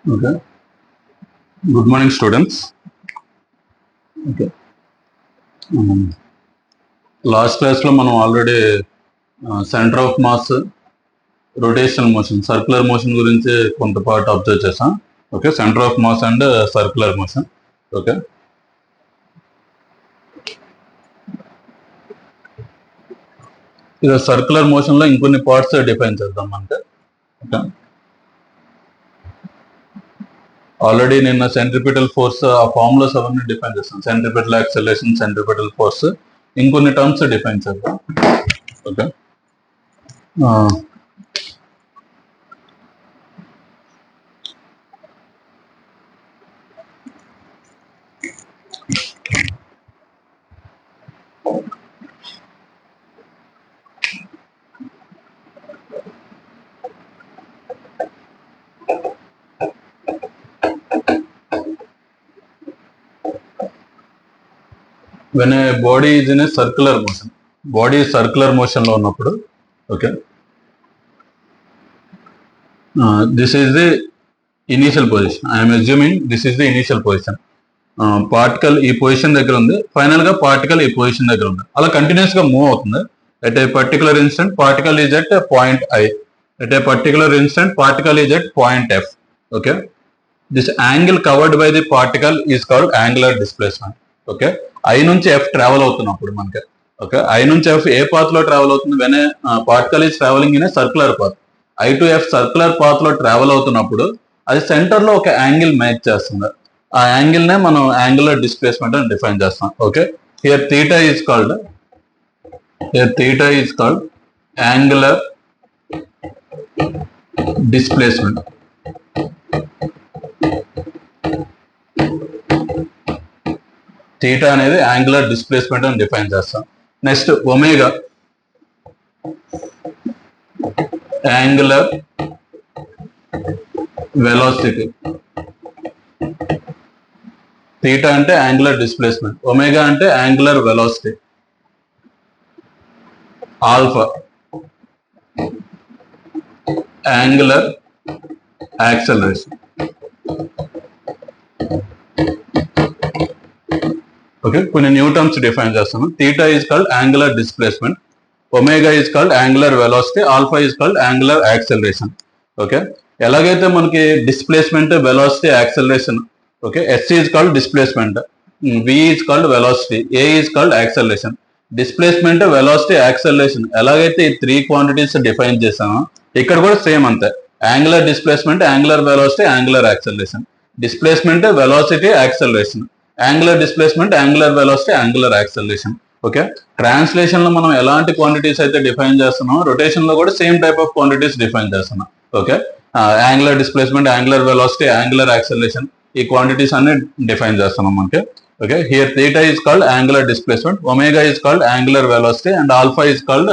Okay. Good morning, students. Okay. Last class lo manam already center of mass, rotational motion, circular motion gurinchi konta part observe chesam. Okay, center of mass and circular motion. Okay. Ida circular motion lo inkonni parts define cheddam mante. Okay. Already నిన్న centripetal force ఆ formulas అవన్నీ define చేస్తాం. Centripetal acceleration, centripetal force, ఇంకొన్ని terms define చేద్దాం. Okay. when a body is in a circular motion, body is circular motion లో ఉన్నప్పుడు, okay, this is the initial position. I am assuming this is the initial position. Particle ఈ position దగ్గర ఉంది, final గా particle ఈ position దగ్గర ఉంది, అలా కంటిన్యూస్ గా మూవ్ అవుతుంది. At a particular instant particle is at point I, at a particular instant particle is at point F. Okay, this angle covered by the particle is called angular displacement. Okay, I నుంచి F travel అవుతున్నప్పుడు మనకి, okay, I నుంచి F A path లో travel అవుతుంది? When particle is travelling in a circular path. I to F circular path లో travel అవుతున్నప్పుడు అది centre లో ఒక యాంగిల్ మేక్ చేస్తుంది. ఆ యాంగిల్ నే మనం యాంగులర్ డిస్ప్లేస్మెంట్ అని డిఫైన్ చేస్తాం. Okay, here theta is called angular displacement. Theta అనేది యాంగులర్ డిస్ప్లేస్మెంట్ అని డిఫైన్ చేస్తాం. Next omega, angular velocity. Theta అంటే యాంగులర్ డిస్ప్లేస్మెంట్, ఒమేగా అంటే angular velocity, alpha angular acceleration. Okay, కొన్ని న్యూ టర్మ్స్ డిఫైన్ చేస్తాను. Theta is called angular displacement, omega is called angular velocity, alpha is called angular acceleration. Okay, ఎలాగైతే మనకి displacement, velocity, acceleration, okay, S is called displacement, we is called velocity, A is called acceleration. Displacement, velocity, acceleration ఎలాగైతే ఈ three quantities define చేసామో ఇక్కడ కూడా same అంతే. Angular displacement, angular velocity, angular acceleration. Displacement, velocity, acceleration. Angular displacement, angular velocity, angular acceleration. Okay, translation లో మనం ఎలాంటి quantities అయితే డిఫైన్ చేస్తున్నామో రొటేషన్ లో కూడా same type of quantities define చేస్తున్నాం. Okay, angular displacement, angular velocity, angular acceleration, ఈ quantities అన్ని డిఫైన్ చేస్తున్నాం మనకి. Okay, here theta is called angular displacement, omega is called angular velocity and alpha is called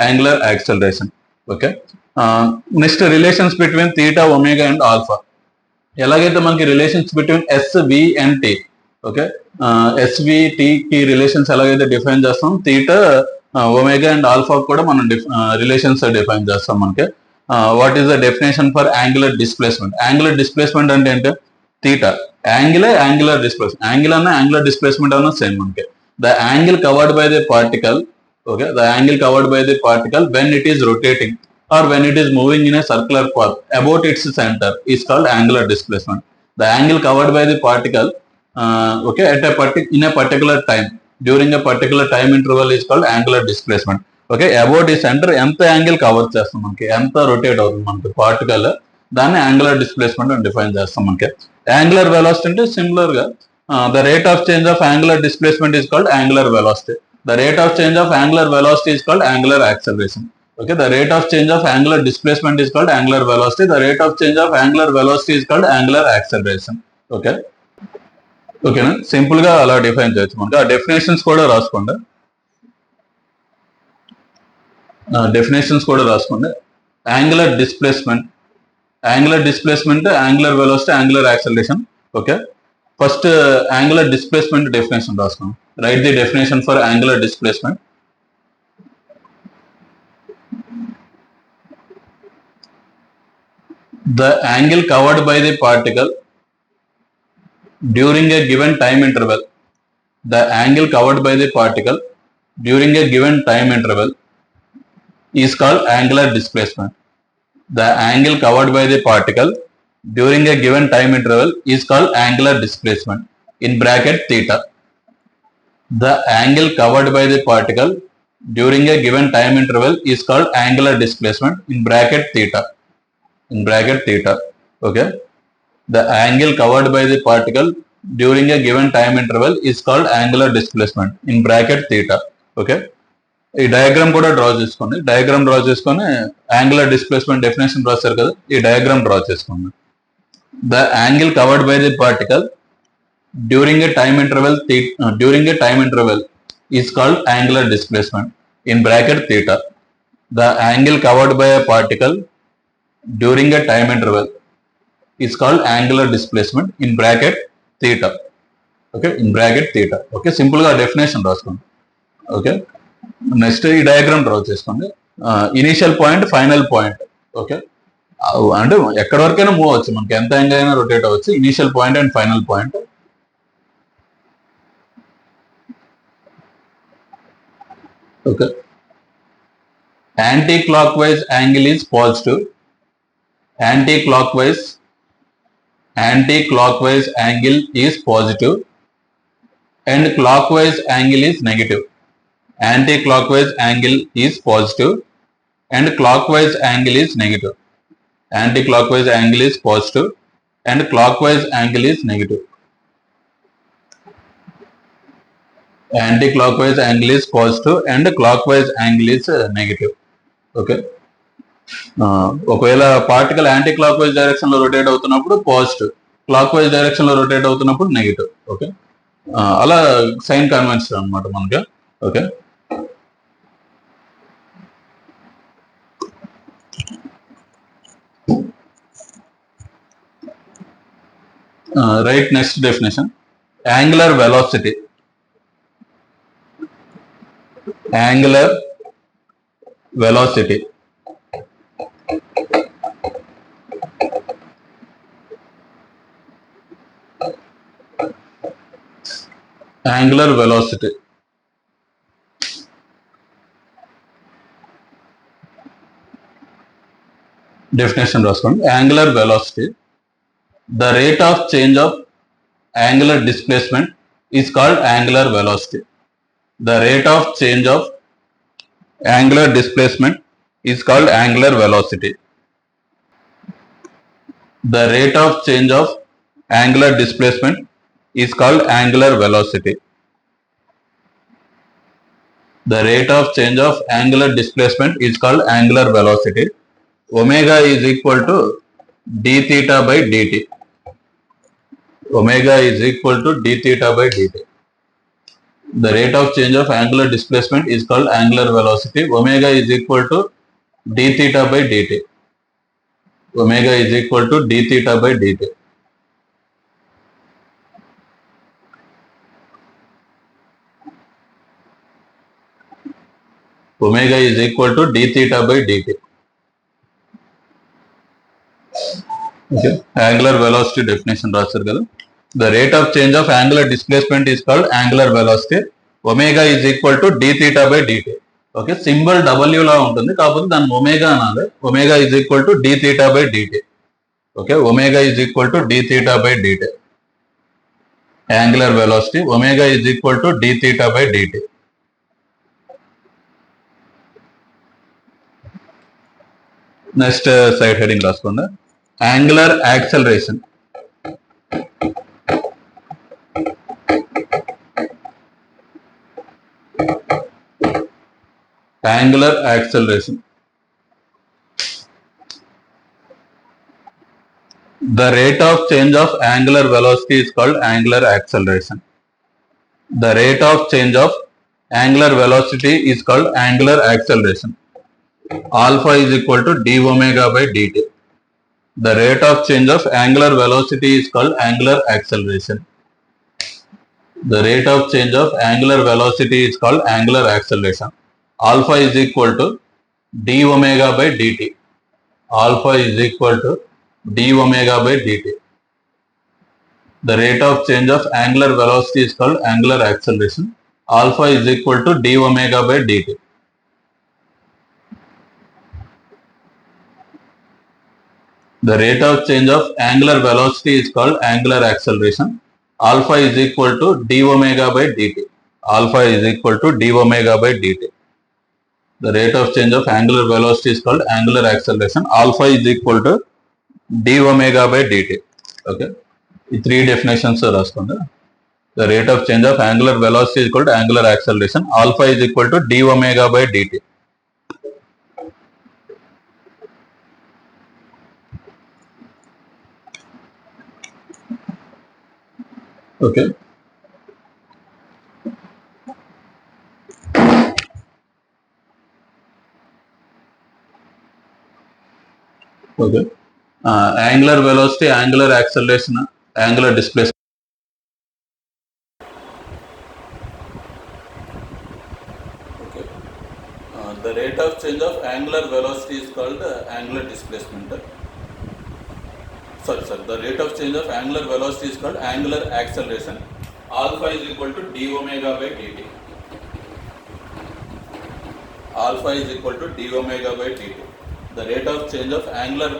angular acceleration. Okay, next relations between theta, omega and alpha. ఎలాగైతే మనకి relations between S, V and T, okay, S V T కి relations ఎలాగైతే define చేస్తాం, theta, omega and alpha కూడా మనం relations define చేస్తాం మనకి. What is the definition for angular displacement? Angular displacement అంటే ఏంటి? థీటా యాంగిలే యాంగులర్ డిస్ప్లేస్మెంట్, యాంగిల్ అన్న యాంగులర్ డిస్ప్లేస్మెంట్ అన్న సేమ్ మనకి. The angle covered by the particle, okay, the angle covered by the particle when it is rotating or when it is moving in a circular path about its center is called angular displacement. The angle covered by the particle, okay, at in a particular time, during a particular time interval is called angular displacement. Okay, about the center ఎంత angle cover చేస్తాం మనకి, ఎంత rotate అవుతుంది మనకి particle, దాన్ని angular displacement అని define చేస్తాం మనకి. యాంగులర్ వెలాసిటీ అంటే సిమిలర్ గా the rate of change of angular displacement is called angular velocity, the rate of change of angular velocity is called angular acceleration. Okay, the rate of change of angular displacement is called angular velocity, the rate of change of angular velocity is called angular acceleration. Okay, okay na, simple గా అలా define చేయొచ్చు మనకి. ఆ definitions కూడా రాసుకోండి, angular displacement, angular velocity, angular acceleration. Okay, first angular displacement definition రాసుకోండి. Write the definition for angular displacement. The angle covered by the particle during a given time interval. The angle covered by the particle during a given time interval is called angular displacement. The angle covered by the particle during a given time interval is called angular displacement in bracket theta. The angle covered by the particle during a given time interval is called angular displacement in bracket theta. In bracket theta. Okay. The angle covered by the particle during a given time interval is called angular displacement in bracket theta. Okay. ఈ diagram కూడా draw చేసుకోండి. Diagram draw చేసుకొని angular displacement definition రాస్తారు కదా, ఈ diagram draw చేసుకోండి. The angle covered by the particle during a time interval is called angular displacement in bracket theta. The angle covered by a particle during a time interval is called angular displacement in bracket theta. Okay, in bracket theta. Okay, simple గా definition రాసుకోండి. Okay, next ఈ diagram draw చేసుకోండి. Initial point, final point. Okay, అంటే ఎక్కడి వరకైనా move అవ్వచ్చు, మనకి ఎంత యాంగిల్ అయినా రొటేట్ అవ్వచ్చు. Initial point and final point. Okay, anti clock wise angle is positive. Anti clock wise angle is positive and clock wise angle is negative. Anti-clockwise angle is positive and clockwise angle is negative. Anti-clockwise angle is positive and clockwise angle is negative. Anti-clockwise angle is positive and clockwise angle is negative. Okay. ఒకవేళ particle anti clock wise direction లో rotate అవుతున్నప్పుడు positive, clock wise direction లో rotate అవుతున్నప్పుడు negative. Okay, అలా sign convention అనమాట మనకి. Okay, write next definition. Angular velocity. Angular velocity. Angular velocity. Definition రాసుకోండి. Angular velocity, the rate of change of angular displacement is called angular velocity. The rate of change of angular displacement is called angular velocity. The rate of change of angular displacement is called angular velocity. The rate of change of angular displacement is called angular velocity. Omega is equal to d theta by dt. Omega is equal to d theta by dt. The rate of change of angular displacement is called angular velocity. Omega is equal to d theta by dt. Omega is equal to d theta by dt. Omega is equal to d theta by dt. Okay, angular velocity definition రాస్తారు కదా. The rate of change of angular displacement is called angular velocity. Omega is equal to d theta by dt. Okay, symbol W లా ఉంటుంది, కాకపోతే దాన్ని omega అనాలి. Omega is equal to d theta by dt. Okay, omega is equal to d theta by dt. Angular velocity, omega is equal to d theta by dt. Next side heading రాసుకోండి. Angular acceleration. Angular acceleration. The rate of change of angular velocity is called angular acceleration. The rate of change of angular velocity is called angular acceleration. Alpha is equal to d omega by dt. The rate of change of angular velocity is called angular acceleration. The rate of change of angular velocity is called angular acceleration. Alpha is equal to d omega by dt. Alpha is equal to d omega by dt. The rate of change of angular velocity is called angular acceleration. Alpha is equal to d omega by dt. The rate of change of angular velocity is called angular acceleration. Alpha is equal to d omega by dt. Alpha is equal to d omega by dt. The rate of change of angular velocity is called angular acceleration. Alpha is equal to d omega by dt. Okay. ఈ three definitions రాసుకోండి. The rate of change of angular velocity is equal to angular acceleration. Alpha is equal to d omega by dt. Okay. Okay. Angular velocity, angular acceleration, angular displacement. Okay. The rate of change of angular velocity is called angular displacement. Sorry. The rate of change of angular velocity is called angular acceleration. Alpha is equal to d omega by dt. Alpha is equal to d omega by dt. The rate of change of angular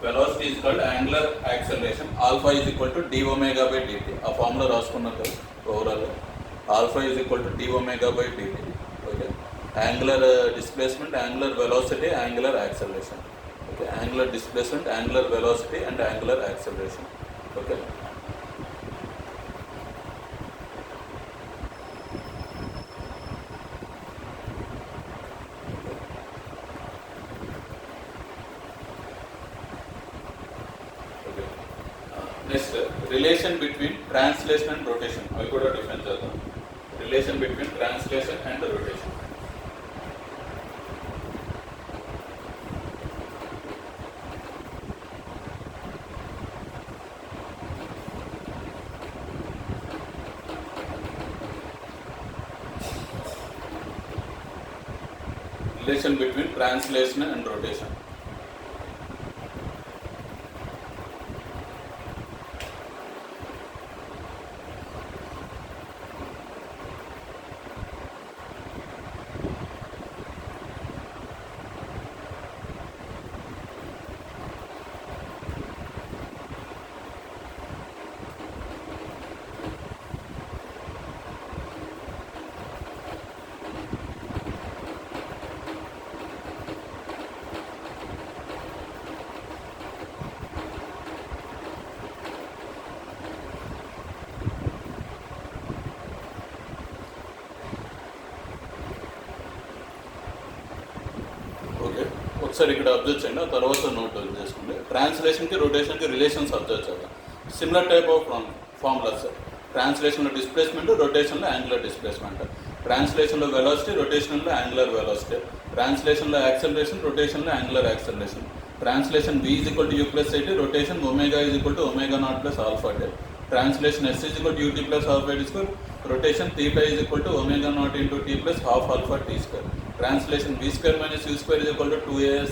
velocity is called angular acceleration. Alpha is equal to d omega by dt. ఆ formula రాసుకున్నారు కదా overall. Alpha is equal to d omega by dt. Okay. Angular displacement, angular velocity, angular acceleration. Okay. Angular displacement, angular velocity, and angular acceleration. Okay. Next, relation between translation and rotation. I could have defined that. Relation between translation and rotation. Relation between translation and rotation. ఒకసారి ఇక్కడ observe చేయండి, ఆ తర్వాత note చేసుకోండి. ట్రాన్స్లేషన్కి రొటేషన్కి relations observe చేద్దాం. Similar type of formulas. ట్రాన్స్లేషన్లో డిస్ప్లేస్మెంట్, రొటేషన్లో యాంగులర్ డిస్ప్లేస్మెంట్. ట్రాన్స్లేషన్లో వెలాసిటీ, రొటేషన్లో యాంగులర్ వెలాసిటీ. ట్రాన్స్లేషన్లో యాక్సలరేషన్, రొటేషన్లో angular acceleration. Translation v is equal to u plus at, rotation omega is equal to omega naught plus alpha at. Translation s is equal to ut plus half at square. Rotation theta is equal to omega naught into t plus half alpha t square. Translation v square minus u square is equal to 2as.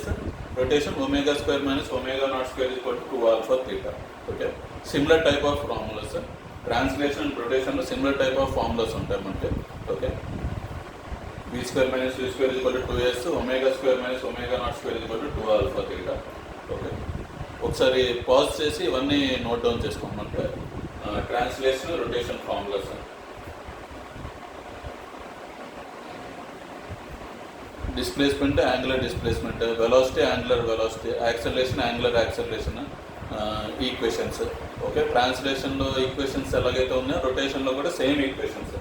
Rotation omega square minus omega naught square is equal to 2 alpha theta. Okay. Similar type of formulas. Translation and rotation లో similar type of formulas ఉంటాయి మనకి. Okay. v square minus u square is equal to 2as. Omega square minus omega naught square is equal to 2 alpha theta. Okay. ఒకసారి pause చేసి ఇవన్నీ note down చేసుకోమంటే translation, rotation formulas. Displacement, angular displacement, velocity, angular velocity, acceleration, angular acceleration equations. Okay. ట్రాన్స్లేషన్లో equations ఎలాగైతే ఉన్నాయో రొటేషన్లో కూడా same equations.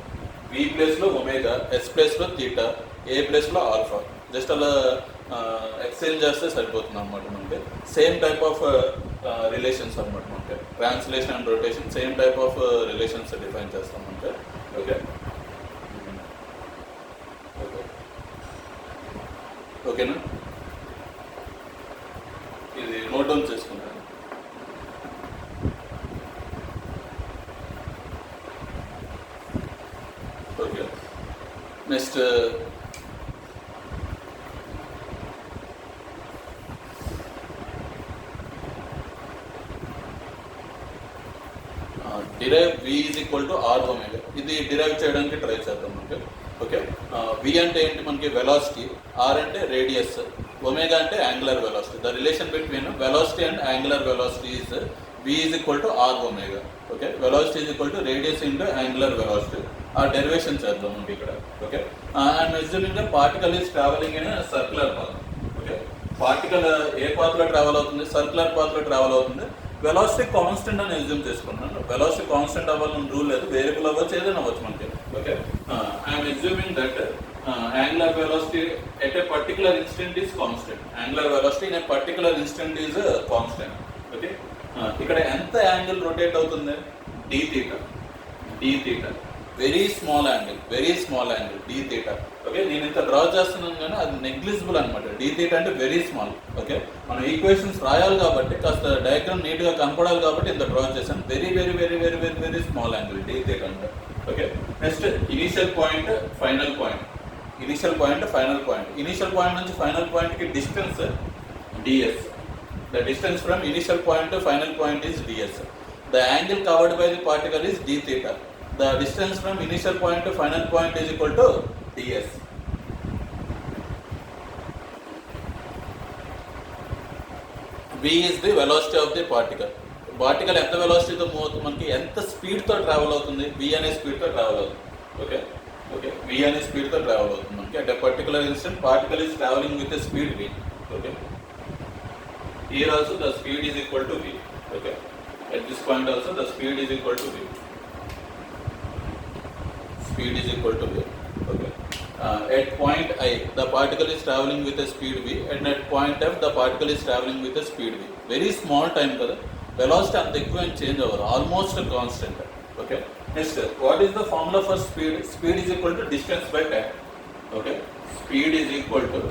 V ప్లేస్లో ఒమేగా, ఎస్ ప్లేస్లో థీటా, ఏ ప్లేస్లో ఆల్ఫా. జస్ట్ అలా ఎక్స్చేంజ్ చేస్తే సరిపోతుంది అన్నమాట మనకి. సేమ్ టైప్ ఆఫ్ రిలేషన్స్ అన్నమాట మనకి. Translation and rotation same type of relations define చేస్తాం మనకి. ఓకే. ఓకేనా? ఇది నోట్ డౌన్ చేసుకుంటాను. Okay. Next derive v is equal to r omega. ఇది డిరైవ్ చేయడానికి ట్రై చేద్దాం మనకి. ఓకే, v అంటే ఏంటి మనకి వెలాసిటీ, r అంటే రేడియస్, ఒమేగా అంటే angular velocity. The relation between velocity and angular velocity is v is equal to r omega. Okay, velocity is equal to radius into angular velocity. ఆ derivation చేద్దాం మనకి ఇక్కడ. Okay, and assuming the particle is travelling in circular path. Okay, particle a పాత్లో travel అవుతుంది, circular పాత్లో travel అవుతుంది. Velocity constant అని assume చేసుకున్నాను. వెలాసిటీ కాన్స్టెంట్ అవ్వాలని రూల్ లేదు, వేరియబుల్ అవ్వచ్చు, ఏదైనా అవ్వచ్చు మనకి. Okay, I'm assuming that angular velocity at a particular instant is constant. Angular velocity in a particular instant is constant. Okay, ఇక్కడ ఎంత యాంగిల్ రొటేట్ అవుతుంది, D theta. Very small angle D theta. Okay, నేను ఇంత draw చేస్తున్నాను కానీ అది negligible అనమాట. D theta అంటే వెరీ స్మాల్. ఓకే, మనం ఈక్వేషన్స్ రాయాలి కాబట్టి, కాస్త డయాగ్రామ్ నీట్గా కనపడాలి కాబట్టి ఇంత డ్రా చేశాను. Very very very very very very small angle D theta అంటే. Okay, next initial point final point. Initial point నుంచి ఫైనల్ పాయింట్కి distance ds. The distance from initial point to final point is ds. The angle covered by the particle is d theta. The distance from initial point to final point is equal to ds. v is the velocity of the particle. Particle ఎంత వెలాసిటీతో move అవుతుంది, మనకి ఎంత స్పీడ్తో travel అవుతుంది, v అనే స్పీడ్తో travel అవుతుంది. Okay, v అనే స్పీడ్తో ట్రావెల్ అవుతుంది మనకి. At a particular instant particle is travelling with a speed v. Okay, here also the speed is equal to v. Okay, at this point also the speed is equal to v. Okay, at point I the particle is traveling with a speed v, and at point F the particle is traveling with a speed v. Very small time kada, velocity anta ekku em change avadu, almost constant. Okay, next what is the formula for speed? Speed is equal to distance by time. Okay, speed is equal to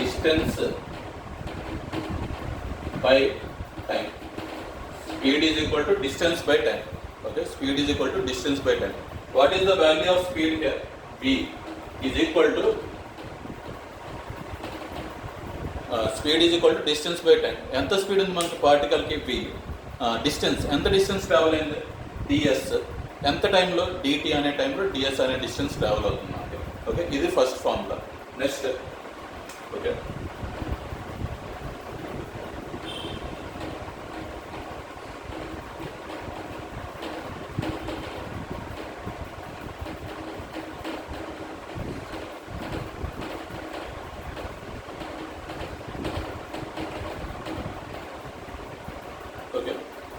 distance by time. Speed is equal to distance by time. Okay, speed is equal to distance by time. What is the value of speed here? V is equal to speed is equal to distance by time. ఎంత speed ఉంది మనకి పార్టికల్కి, v. Distance ఎంత distance travel అయింది, ds. ఎంత టైంలో, dt అనే టైంలో ds అనే డిస్టెన్స్ ట్రావెల్ అవుతుంది మనకి. ఓకే, ఇది first formula. Next okay,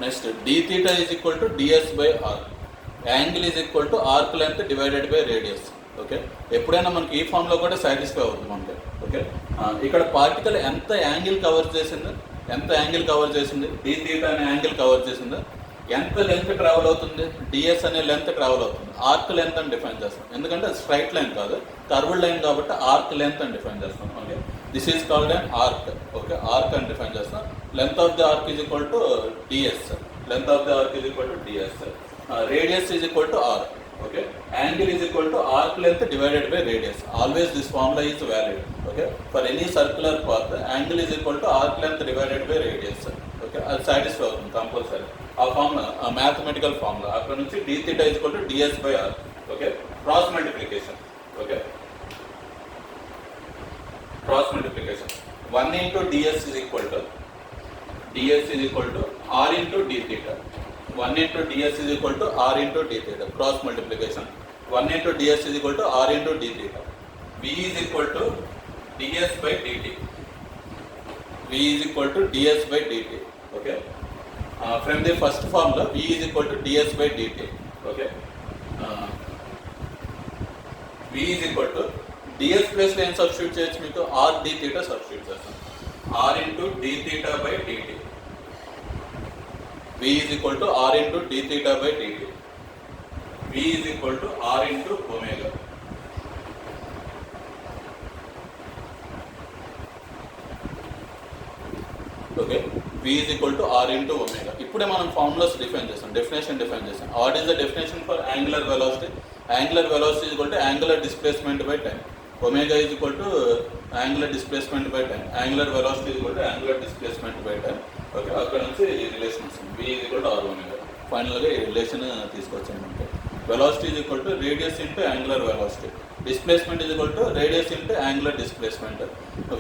next d theta is equal to ds by r. Angle is equal to arc length divided by radius. Okay, ఎప్పుడైనా మనకి ఈ ఫామ్లో కూడా సాటిస్ఫై అవుతుంది మనకి. ఓకే, ఇక్కడ పార్టికల్ ఎంత యాంగిల్ కవర్ చేసింది, d theta అనే యాంగిల్ కవర్ చేసింది, ఎంత లెంత్ ట్రావెల్ అవుతుంది, ds అనే లెంత్ ట్రావెల్ అవుతుంది. ఆర్క్ లెంత్ అని డిఫైన్ చేస్తాం, ఎందుకంటే అది స్ట్రైట్ లైన్ కాదు, కర్వ్డ్ లైన్ కాబట్టి ఆర్క్ లెంత్ అని డిఫైన్ చేస్తాం. Okay, this is called an arc. Okay, arc అని డిఫైన్ చేస్తాం. Length of the ark is equal to ds. Radius is equal to r. Okay, angle is equal to arc length divided by radius. Always this formula is valid. Okay, for any circular path, angle is equal to arc length divided by radius. Okay, అది satisfy అవుతుంది compulsory. ఆ formula, ఆ mathematical formula అక్కడ నుంచి d theta is equal to ds by r. Okay, cross multiplication. Okay, cross multiplication 1 into ds is equal to r into d theta. 1 into ds is equal to r into d theta. Cross multiplication. 1 into ds is equal to r into d theta. V is equal to ds by dt. Okay. From the first formula, V is equal to ds by dt. Okay. V is equal to ds plus n substitute చేయొచ్చు మీకు, r d theta substitute చేస్తాం. r into d theta by dt. V is equal to r into d theta by dt. V is equal to r into omega. Okay, V is equal to r into omega. ఇప్పుడే మనం formulas define చేస్తాం, definition define చేస్తాం. What is the definition for angular velocity? Angular velocity is equal to angular displacement by time. Omega is equal to angular displacement by time. Angular velocity is equal to angular displacement by time. Okay, అక్కడ నుంచి ఈ relation వస్తుంది, v equal to R omega. ఫైనల్గా ఈ relation తీసుకొచ్చాను మనకి. Velocity is equal to radius into angular velocity. Displacement is equal to radius into angular displacement.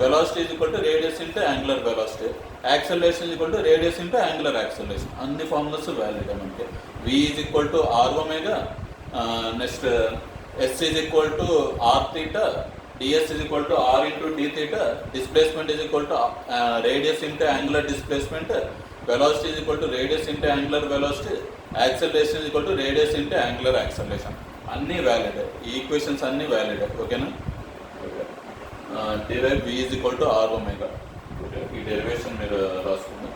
Velocity is equal to radius into angular velocity. Acceleration is equal to radius into angular acceleration. అన్ని formulas valid మనకి. v is equal to R omega. Next s is equal to R theta. ds is equal to r into d theta. Displacement is equal to radius into angular displacement. Velocity is equal to radius into angular velocity. Acceleration is equal to radius into angular acceleration. అన్నీ valid, ఈ equations అన్నీ valid. ఓకేనా? Derive v is equal to r omega. Okay, ఈ derivation మీరు రాసుకుందాం.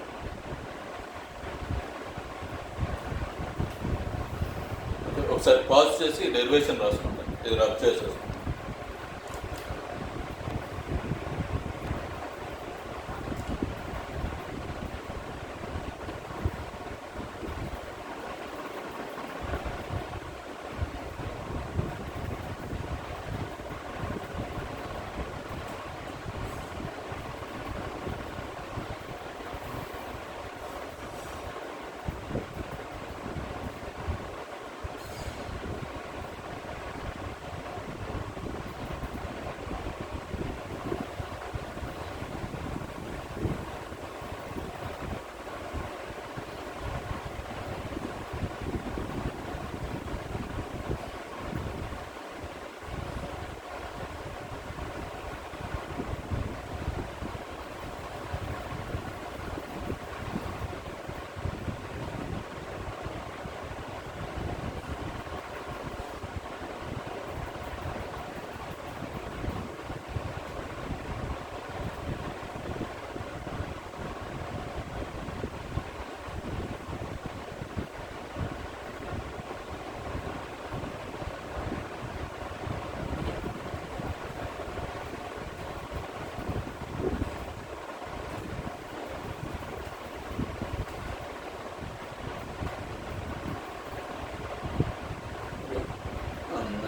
ఒకసారి pause చేసి derivation రాసుకుంటాం, ఇది రబ్ చేసేస్తాం.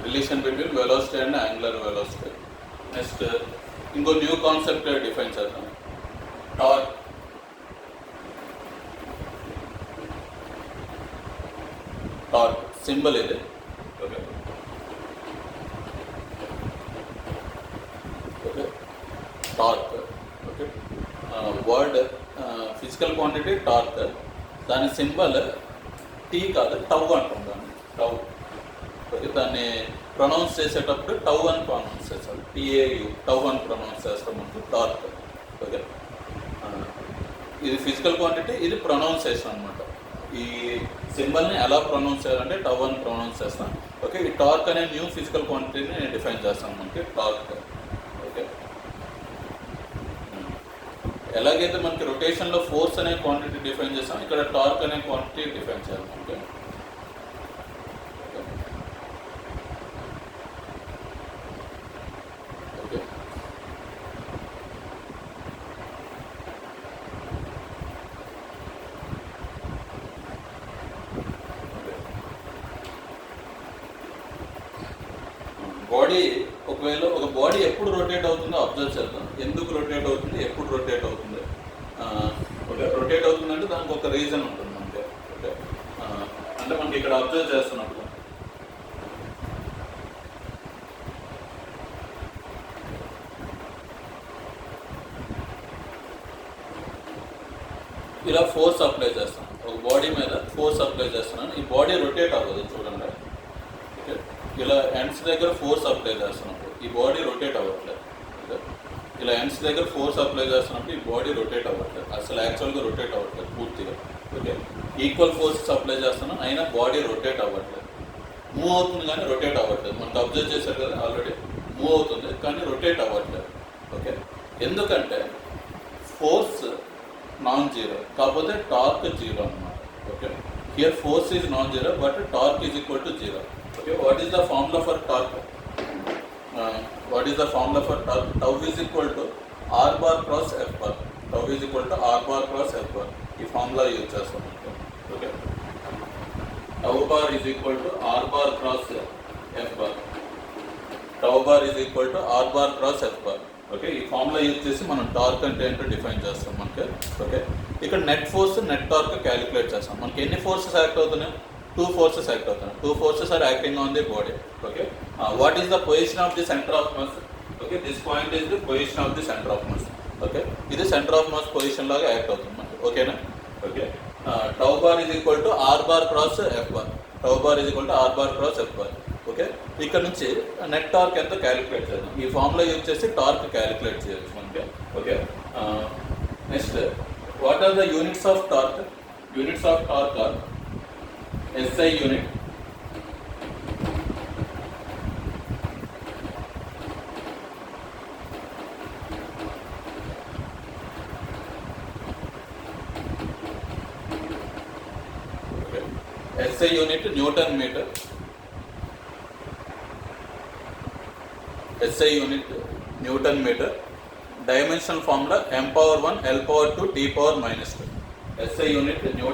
Relation between velocity and angular velocity. Next ఇంకో న్యూ కాన్సెప్ట్ డిఫైన్ చేద్దాం, టార్క్. టార్క్ సింబల్ ఇది. Okay, okay, torque. Okay, word physical quantity torque, దాని సింబల్ టీ కాదు టౌ అంటాం దాన్ని, టౌ. ఓకే, దాన్ని ప్రొనౌన్స్ చేసేటప్పుడు టౌ అని ప్రొనౌన్స్ చేస్తాం, టీఏయు, టౌ అని ప్రొనౌన్స్ చేస్తాం మనకు టార్క్. ఓకే, ఇది ఫిజికల్ క్వాంటిటీ, ఇది ప్రొనౌన్సేషన్ అనమాట. ఈ సింబల్ని ఎలా ప్రొనౌన్స్ చేయాలంటే టౌ అని ప్రొనౌన్స్ చేస్తాం. ఓకే, ఈ టార్క్ అనే న్యూ ఫిజికల్ క్వాంటిటీని డిఫైన్ చేస్తాం మనకి, టార్క్. ఓకే, ఎలాగైతే మనకి రొటేషన్లో ఫోర్స్ అనే క్వాంటిటీ డిఫైన్ చేస్తాం, ఇక్కడ టార్క్ అనే క్వాంటిటీ డిఫైన్ చేస్తాం. ఓకే, బాడీ, ఒకవేళ ఒక బాడీ ఎప్పుడు రొటేట్ అవుతుందో అబ్జర్వ్ చేద్దాం. ఎందుకు రొటేట్ అవుతుంది, ఎప్పుడు రొటేట్ అవుతుంది. ఓకే, రొటేట్ అవుతుందంటే దానికి ఒక రీజన్ ఉంటుంది మనకి. ఓకే, అంటే మనకి ఇక్కడ అబ్జర్వ్ చేస్తున్నప్పుడు ఇలా ఫోర్స్ అప్లై చేస్తాం, ఒక బాడీ మీద ఫోర్స్ అప్లై చేస్తున్నాను, ఈ బాడీ రొటేట్ అవ్వదు చూడండి. ఓకే, ఇలా ఎండ్స్ దగ్గర ఫోర్స్ అప్లై చేస్తున్నప్పుడు ఈ బాడీ రొటేట్ అవ్వట్లేదు. ఓకే, ఇలా ఎండ్స్ దగ్గర ఫోర్స్ అప్లై చేస్తున్నప్పుడు ఈ బాడీ రొటేట్ అవ్వట్లేదు, అసలు యాక్చువల్గా రొటేట్ అవ్వట్లేదు పూర్తిగా. ఓకే, ఈక్వల్ ఫోర్సెస్ అప్లై చేస్తున్నాను, అయినా బాడీ రొటేట్ అవ్వట్లేదు, మూవ్ అవుతుంది కానీ రొటేట్ అవ్వట్లేదు. మనకు అబ్జర్వ్ చేశారు కదా ఆల్రెడీ, మూవ్ అవుతుంది కానీ రొటేట్ అవ్వట్లేదు. ఓకే, ఎందుకంటే ఫోర్స్ నాన్ జీరో, కాకపోతే టార్క్ జీరో అన్నమాట. Okay, here force is non zero but torque is equal to zero. Okay, what is the formula for torque? What is the formula for torque? Tau is equal to r bar cross f bar. Tau is equal to r bar cross f bar. ఈ formula use చేస్తాం. Okay, tau bar is equal to r bar cross f bar. Tau bar is equal to r bar cross f bar. Okay, ఈ formula use చేసి మనం torque అంటే ఏంటో define చేస్తాం మనకి. Okay, ఇక్కడ ఇక్కడ net force net torque calculate చేస్తాం. మనకి ఎన్ని ఫోర్సెస్ యాక్ట్ అవుతున్నాయి? 2 ఫోర్సెస్ యాక్ట్ అవుతున్నాయి. 2 forces are acting on the body. Okay, what is the position of the centre of mass? Okay, this point is the position of the centre of mass. Okay, ఇది centre of mass position లాగా act అవుతుంది మనకి. ఓకేనా? Okay, tau bar is equal to R bar cross F bar. Tau bar is equal to R bar cross F bar. Okay, ఇక్కడ నుంచి net torque ఎంత calculate చేద్దాం. ఈ ఫార్ములా యూజ్ చేసి టార్క్ క్యాలిక్యులేట్ చేయొచ్చు మనకి. Okay, next what are the units of torque? Units of torque are SI unit, SI unit newton metre, SI unit newton metre. Dimensional formula m⁻1 L⁻2 T⁻−2. SI unit Newton